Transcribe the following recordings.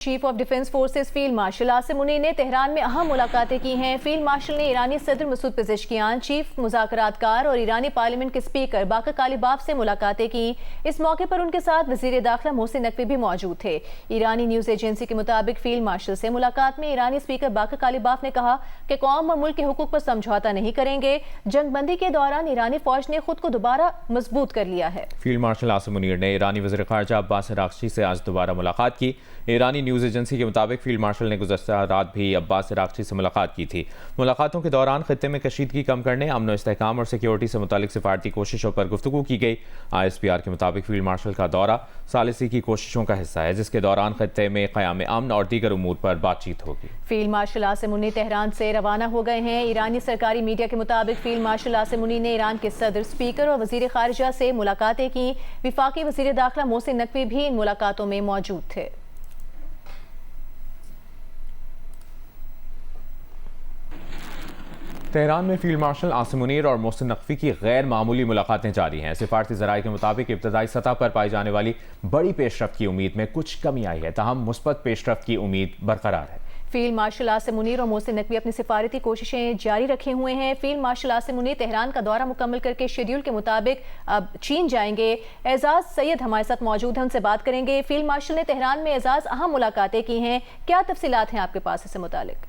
Chief of defence forces field marshal Asim Munir نے Tehran میں اہم ملاقاتیں کی ہیں۔ فیلڈ مارشل نے ایرانی صدر مسعود پزشکیان، چیف مذاکرات کار اور ایرانی پارلیمنٹ کے سپیکر باقر کالیباف سے ملاقاتیں کی۔ اس موقع پر ان کے ساتھ وزیر داخلہ محسن نقوی بھی موجود تھے۔ ایرانی نیوز ایجنسی کے مطابق فیلڈ مارشل سے ملاقات میں ایرانی سپیکر باقر کالیباف نے کہا کہ قوم اور ملک کے حقوق پر سمجھوتا نہیں کریں گے۔ جنگ بندی کے دوران ایرانی فوج نے خود کو دوبارہ مضبوط کر لیا ہے۔ فیلڈ مارشل عاصم منیر نے ایرانی وزیر خارجہ عباس اراغچی سے آج دوبارہ ملاقات کی۔ ایرانی نیوز ایجنسی کے مطابق فیلڈ مارشل نے گزشتہ رات بھی عباس اراغچی سے ملاقات کی تھی۔ ملاقاتوں کے دوران خطے میں کشیدگی کم کرنے، امن و استحکام اور سیکیورٹی سے متعلق سفارتی کوششوں پر گفتگو کی گئی۔ ISPR کے مطابق فیلڈ مارشل کا دورہ ثالثی کی کوششوں کا حصہ ہے، جس کے دوران خطے میں قیام امن اور دیگر امور پر بات چیت ہوگی۔ Field marshal Asim Munir Tehran سے روانہ ہو گئے ہیں۔ ایرانی سرکاری میڈیا کے مطابق فیلڈ مارشل عاصم منیر نے ایران کے صدر، سپیکر اور وزیر خارجہ سے ملاقاتیں کی۔ وفاقی وزیر داخلہ محسن نقوی بھی ان ملاقاتوں میں موجود تھے۔ تہران میں فیلڈ مارشل عاصم منیر اور محسن نقوی کی غیر معمولی ملاقاتیں جاری ہیں۔ سفارتی ذرائع کے مطابق ابتدائی سطح پر پائی جانے والی بڑی پیش رفت کی امید میں کچھ کمی آئی ہے، تاہم مثبت پیش رفت کی امید برقرار ہے۔ فیلڈ مارشل عاصم منیر اور محسن نقوی اپنی سفارتی کوششیں جاری رکھے ہوئے ہیں۔ Field marshal Asim Munir Tehran کا دورہ مکمل کر کے شیڈیول کے مطابق اب چین جائیں گے۔ اعزاز سید ہمارے ساتھ موجود ہیں، ان سے بات کریں گے۔ فیلڈ مارشل نے تہران میں اعزاز اہم ملاقاتیں کی ہیں، کیا تفصیلات ہیں آپ کے پاس اس سے متعلق؟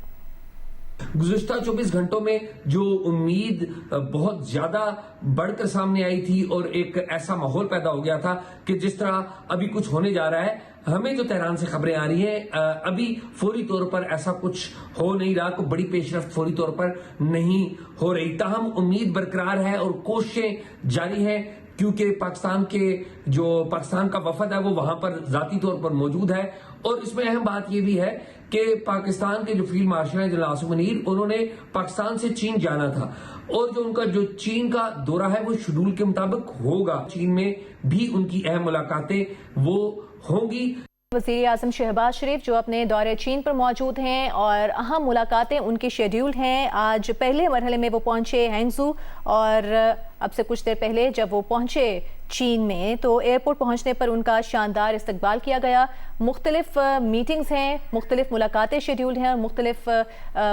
گزشتہ 24 گھنٹوں میں جو امید بہت زیادہ بڑھ کر سامنے آئی تھی اور ایک ایسا ماحول پیدا ہو گیا تھا کہ جس طرح ابھی کچھ ہونے جا رہا ہے، ہمیں جو تہران سے خبریں آ رہی ہیں ابھی فوری طور پر ایسا کچھ ہو نہیں رہا، کوئی بڑی پیش رفت فوری طور پر نہیں ہو رہی، تاہم امید برقرار ہے اور کوششیں جاری ہیں، کیونکہ پاکستان کا وفد ہے وہ وہاں پر ذاتی طور پر موجود ہے۔ اور اس میں اہم بات یہ بھی ہے کہ پاکستان کے جو فیلڈ مارشل ہیں جنرل عاصم منیر، انہوں نے پاکستان سے چین جانا تھا اور جو ان کا جو چین کا دورہ ہے وہ شیڈول کے مطابق ہوگا۔ چین میں بھی ان کی اہم ملاقاتیں وہ ہوں گی۔ وزیر اعظم شہباز شریف جو اپنے دورے چین پر موجود ہیں اور اہم ملاقاتیں ان کی شیڈیول ہیں۔ آج پہلے مرحلے میں وہ پہنچے ہینگزو اور اب سے کچھ دیر پہلے جب وہ پہنچے چین میں تو ایئرپورٹ پہنچنے پر ان کا شاندار استقبال کیا گیا۔ مختلف میٹنگز ہیں، مختلف ملاقاتیں شیڈیول ہیں اور مختلف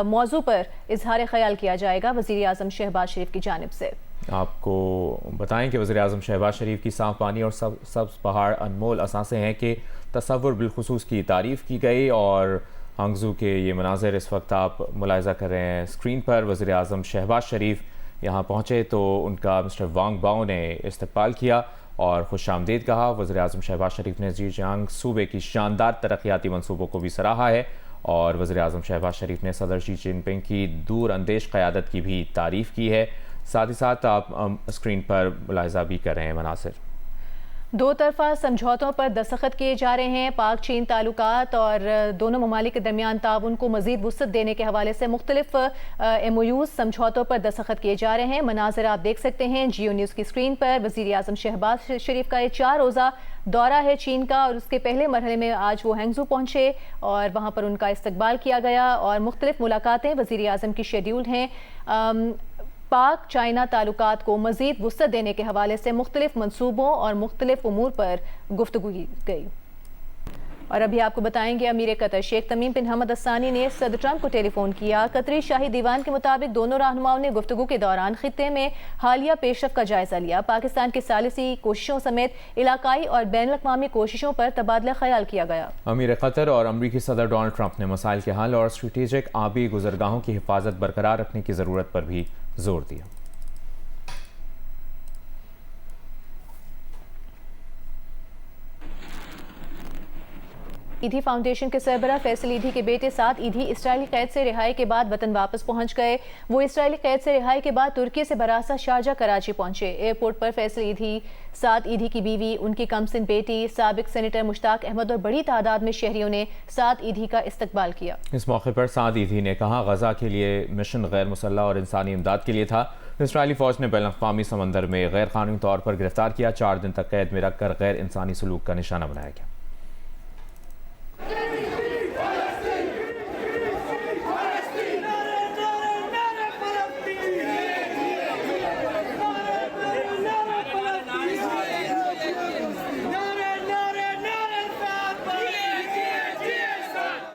موضوع پر اظہار خیال کیا جائے گا وزیر اعظم شہباز شریف کی جانب سے۔ آپ کو بتائیں کہ وزیر اعظم شہباز شریف کی صاف پانی اور سبز پہاڑ انمول اثاثے ہیں کہ تصور بالخصوص کی تعریف کی گئی، اور ہانگزو کے یہ مناظر اس وقت آپ ملاحظہ کر رہے ہیں اسکرین پر۔ وزیر اعظم شہباز شریف یہاں پہنچے تو ان کا مسٹر وانگ باؤ نے استقبال کیا اور خوش آمدید کہا۔ وزیر اعظم شہباز شریف نے زیجیانگ صوبے کی شاندار ترقیاتی منصوبوں کو بھی سراہا ہے، اور وزیر اعظم شہباز شریف نے صدر شی جن پنگ کی دور اندیش قیادت کی بھی تعریف کی ہے۔ ساتھ ہی ساتھ آپ اسکرین پر ملاحظہ بھی کر رہے ہیں مناظر۔ دو طرفہ سمجھوتوں پر دستخط کیے جا رہے ہیں۔ پاک چین تعلقات اور دونوں ممالک کے درمیان تعاون کو مزید وسعت دینے کے حوالے سے مختلف MOUs سمجھوتوں پر دستخط کیے جا رہے ہیں۔ مناظر آپ دیکھ سکتے ہیں جیو نیوز کی اسکرین پر۔ وزیر اعظم شہباز شریف کا یہ 4 روزہ دورہ ہے چین کا، اور اس کے پہلے مرحلے میں آج وہ ہینگزو پہنچے اور وہاں پر ان کا استقبال کیا گیا، اور مختلف ملاقاتیں وزیر اعظم کی شیڈیول ہیں۔ پاک چائنا تعلقات کو مزید وسعت دینے کے حوالے سے مختلف منصوبوں اور مختلف امور پر گفتگو کی گئی۔ اور ابھی آپ کو بتائیں گے امیر قطر شیخ تمیم بن حمد الثانی نے صدر ٹرمپ کو ٹیلی فون کیا۔ قطری شاہی دیوان کے مطابق دونوں رہنماؤں نے گفتگو کے دوران خطے میں حالیہ پیش رفت کا جائزہ لیا۔ پاکستان کی ثالثی کوششوں سمیت علاقائی اور بین الاقوامی کوششوں پر تبادلہ خیال کیا گیا۔ امیر قطر اور امریکی صدر ڈونلڈ ٹرمپ نے مسائل کے حل اور اسٹریٹجک آبی گزرگاہوں کی حفاظت برقرار رکھنے کی ضرورت پر بھی زور دیا۔ ایدھی فاؤنڈیشن کے سربراہ فیصل ایدھی کے بیٹے سعد ایدھی اسرائیلی قید سے رہائی کے بعد وطن واپس پہنچ گئے۔ وہ اسرائیلی قید سے رہائی کے بعد ترکی سے براستہ شارجہ کراچی پہنچے۔ ایئرپورٹ پر فیصل ایدھی، سعد ایدھی کی بیوی، ان کی کمسن بیٹی، سابق سینیٹر مشتاق احمد اور بڑی تعداد میں شہریوں نے سعد ایدھی کا استقبال کیا۔ اس موقع پر سعد ایدھی نے کہا غزہ کے لیے مشن غیر مسلح اور انسانی امداد کے لیے تھا۔ اسرائیلی فوج نے بین الاقوامی سمندر میں غیر قانونی طور پر گرفتار کیا، 4 دن تک قید میں رکھ کر غیر انسانی سلوک کا نشانہ بنایا گیا۔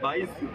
22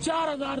4,000